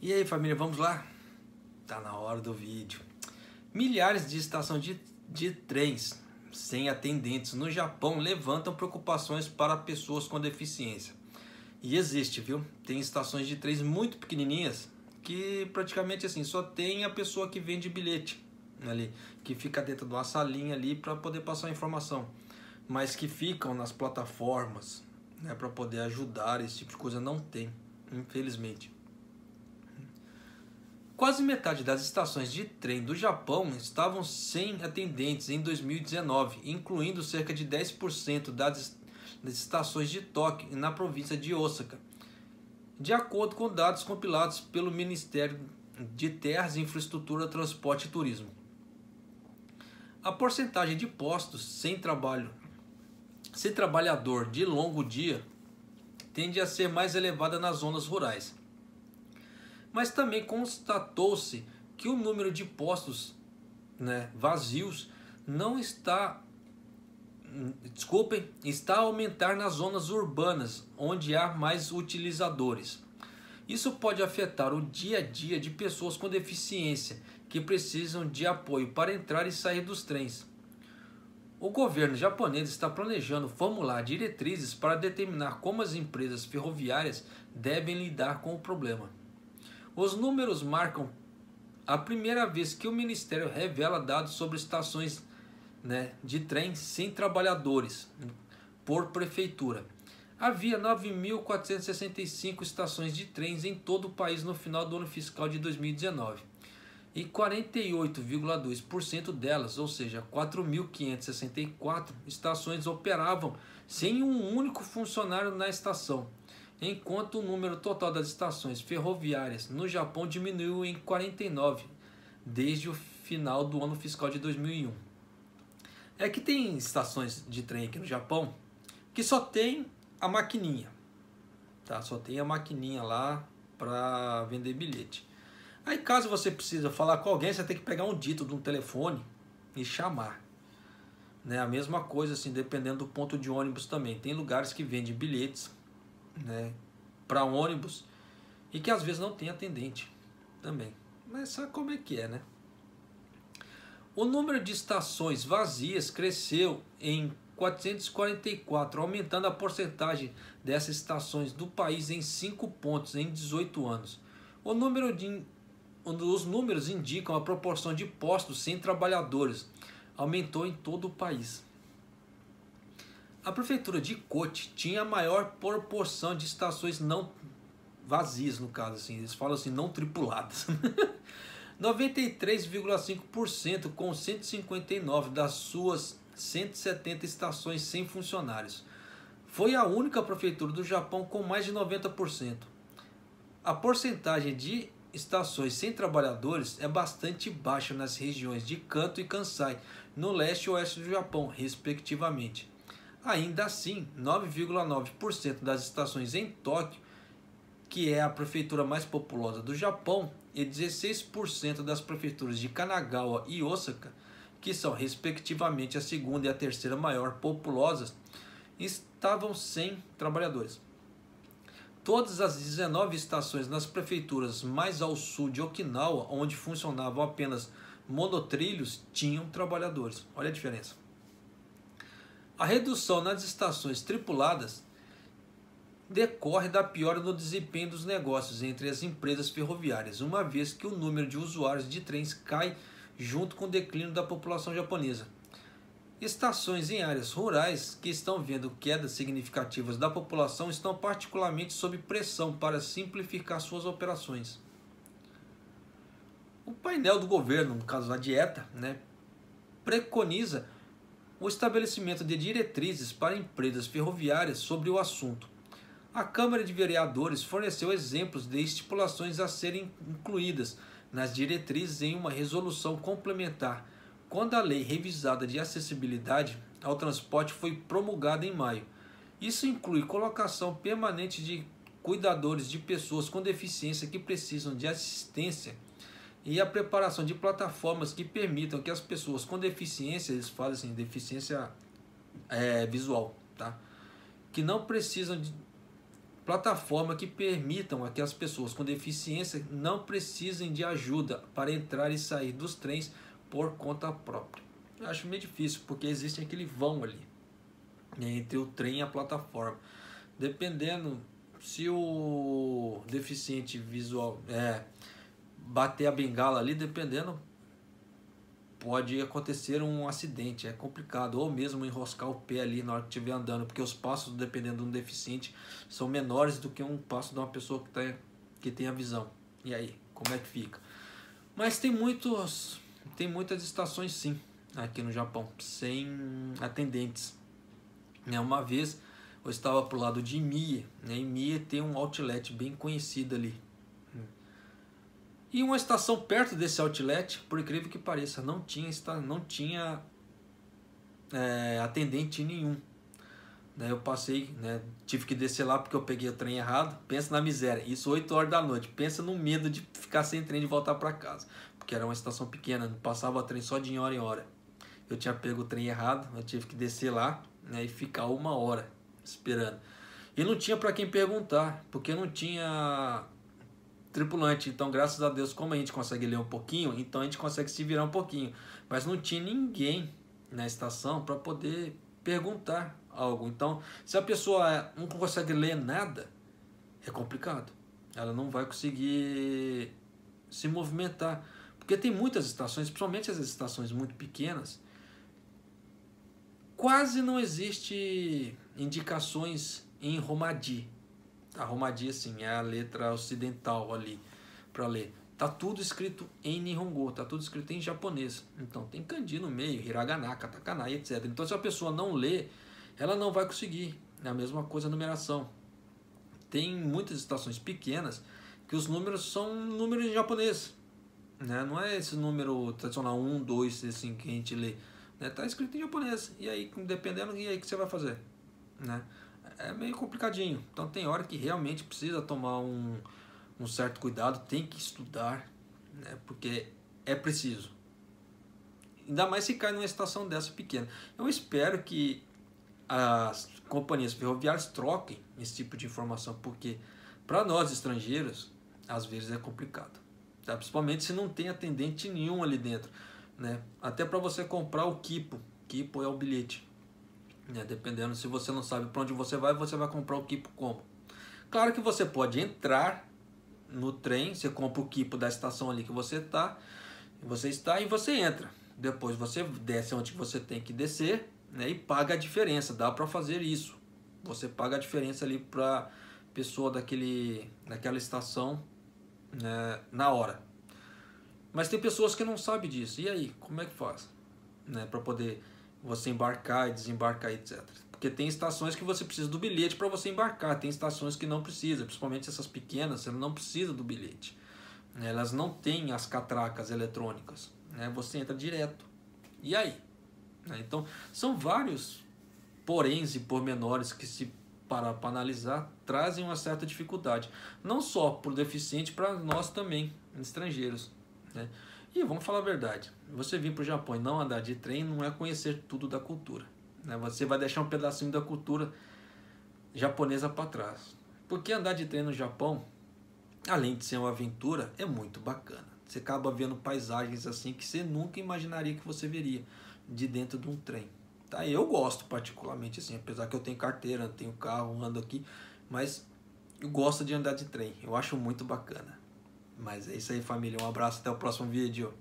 E aí, família, vamos lá? Tá na hora do vídeo. Milhares de estações de trens sem atendentes no Japão levantam preocupações para pessoas com deficiência. E existe, viu? Tem estações de trens muito pequenininhas que praticamente assim só tem a pessoa que vende bilhete ali, que fica dentro de uma salinha ali para poder passar a informação, mas que ficam nas plataformas, né, para poder ajudar, esse tipo de coisa não tem, infelizmente. Quase metade das estações de trem do Japão estavam sem atendentes em 2019, incluindo cerca de 10% das estações de Tóquio e na província de Osaka, de acordo com dados compilados pelo Ministério de Terras, Infraestrutura, Transporte e Turismo. A porcentagem de postos sem trabalhador de longo dia tende a ser mais elevada nas zonas rurais. Mas também constatou-se que o número de postos, vazios está a aumentar nas zonas urbanas, onde há mais utilizadores. Isso pode afetar o dia a dia de pessoas com deficiência que precisam de apoio para entrar e sair dos trens. O governo japonês está planejando formular diretrizes para determinar como as empresas ferroviárias devem lidar com o problema. Os números marcam a primeira vez que o Ministério revela dados sobre estações de trem sem trabalhadores por prefeitura. Havia 9.465 estações de trens em todo o país no final do ano fiscal de 2019. E 48,2% delas, ou seja, 4.564 estações operavam sem um único funcionário na estação, enquanto o número total das estações ferroviárias no Japão diminuiu em 49 desde o final do ano fiscal de 2001. É que tem estações de trem aqui no Japão que só tem a maquininha, tá? Só tem a maquininha lá para vender bilhete. Aí caso você precisa falar com alguém, você tem que pegar um dito de um telefone e chamar. A mesma coisa assim, dependendo do ponto de ônibus também. Tem lugares que vendem bilhetes para ônibus e que às vezes não tem atendente também. Mas sabe como é que é, né? O número de estações vazias cresceu em 444, aumentando a porcentagem dessas estações do país em 5 pontos em 18 anos. Os números indicam a proporção de postos sem trabalhadores aumentou em todo o país. A prefeitura de Kochi tinha a maior proporção de estações não vazias, no caso, assim, eles falam assim, não tripuladas. 93,5% com 159 das suas 170 estações sem funcionários. Foi a única prefeitura do Japão com mais de 90%. A porcentagem de estações sem trabalhadores é bastante baixa nas regiões de Kanto e Kansai, no leste e oeste do Japão, respectivamente. Ainda assim, 9,9% das estações em Tóquio, que é a prefeitura mais populosa do Japão, e 16% das prefeituras de Kanagawa e Osaka, que são respectivamente a segunda e a terceira maior populosas, estavam sem trabalhadores. Todas as 19 estações nas prefeituras mais ao sul de Okinawa, onde funcionavam apenas monotrilhos, tinham trabalhadores. Olha a diferença. A redução nas estações tripuladas decorre da piora no desempenho dos negócios entre as empresas ferroviárias, uma vez que o número de usuários de trens cai junto com o declínio da população japonesa. Estações em áreas rurais que estão vendo quedas significativas da população estão particularmente sob pressão para simplificar suas operações. O painel do governo, no caso da dieta, preconiza o estabelecimento de diretrizes para empresas ferroviárias sobre o assunto. A Câmara de Vereadores forneceu exemplos de estipulações a serem incluídas nas diretrizes em uma resolução complementar, quando a Lei Revisada de Acessibilidade ao Transporte foi promulgada em maio. Isso inclui colocação permanente de cuidadores de pessoas com deficiência que precisam de assistência e a preparação de plataformas que permitam que as pessoas com deficiência, eles falam assim, deficiência visual, tá? Que não precisam plataforma que permitam a que as pessoas com deficiência não precisem de ajuda para entrar e sair dos trens por conta própria. Eu acho meio difícil, porque existe aquele vão ali, né, entre o trem e a plataforma. Dependendo, se o deficiente visual bater a bengala ali, dependendo, pode acontecer um acidente, é complicado, ou mesmo enroscar o pé ali na hora que estiver andando, porque os passos, dependendo de um deficiente, são menores do que um passo de uma pessoa que tem a visão. E aí, como é que fica? Mas tem muitas estações sim, aqui no Japão, sem atendentes. Uma vez eu estava pro lado de Mie, né? Em Mie tem um outlet bem conhecido ali. E uma estação perto desse outlet, por incrível que pareça, não tinha atendente nenhum. Eu passei, né, tive que descer lá porque eu peguei o trem errado. Pensa na miséria, isso 8 horas da noite. Pensa no medo de ficar sem trem e voltar para casa, porque era uma estação pequena, não passava trem só de hora em hora. Eu tinha pego o trem errado, eu tive que descer lá, né, e ficar 1 hora esperando. E não tinha para quem perguntar, porque não tinha tripulante. Então, graças a Deus, como a gente consegue ler um pouquinho, então a gente consegue se virar um pouquinho. Mas não tinha ninguém na estação para poder perguntar algo. Então, se a pessoa não consegue ler nada, é complicado. Ela não vai conseguir se movimentar. Porque tem muitas estações, principalmente as estações muito pequenas, quase não existe indicações em Romaji. A Romaji, assim, é a letra ocidental ali para ler. Tá tudo escrito em Nihongo, tá tudo escrito em japonês. Então tem kanji no meio, hiragana, katakana, etc. Então se a pessoa não lê, ela não vai conseguir. É a mesma coisa a numeração. Tem muitas estações pequenas que os números são números em japonês, né? Não é esse número tradicional 1, 2, assim, que a gente lê, né? Tá escrito em japonês. E aí, dependendo, e aí que você vai fazer, né? É meio complicadinho. Então tem hora que realmente precisa tomar um certo cuidado, tem que estudar, né? Porque é preciso. Ainda mais se cai numa estação dessa pequena. Eu espero que as companhias ferroviárias troquem esse tipo de informação, porque para nós estrangeiros, às vezes é complicado, tá? Principalmente se não tem atendente nenhum ali dentro, né? Até para você comprar o Kipo. Kipo é o bilhete, né? Dependendo, se você não sabe para onde você vai comprar o Kipo como? Claro que você pode entrar no trem, você compra o Kipo da estação ali que você está e você entra. Depois você desce onde você tem que descer, né, e paga a diferença. Dá para fazer isso. Você paga a diferença ali para pessoa daquela estação, né, na hora. Mas tem pessoas que não sabem disso. E aí, como é que faz, né, para poder você embarcar e desembarcar, etc. Porque tem estações que você precisa do bilhete para você embarcar. Tem estações que não precisa, principalmente essas pequenas, você não precisa do bilhete. Elas não têm as catracas eletrônicas, né? Você entra direto. E aí? Então, são vários poréns e pormenores que, se parar para analisar, trazem uma certa dificuldade. Não só para o deficiente, para nós também, estrangeiros, né? E vamos falar a verdade, você vir para o Japão e não andar de trem não é conhecer tudo da cultura, né? Você vai deixar um pedacinho da cultura japonesa para trás. Porque andar de trem no Japão, além de ser uma aventura, é muito bacana. Você acaba vendo paisagens assim que você nunca imaginaria que você veria de dentro de um trem. Tá? Eu gosto particularmente assim, apesar que eu tenho carteira, tenho carro, ando aqui, mas eu gosto de andar de trem. Eu acho muito bacana. Mas é isso aí, família. Um abraço, até o próximo vídeo.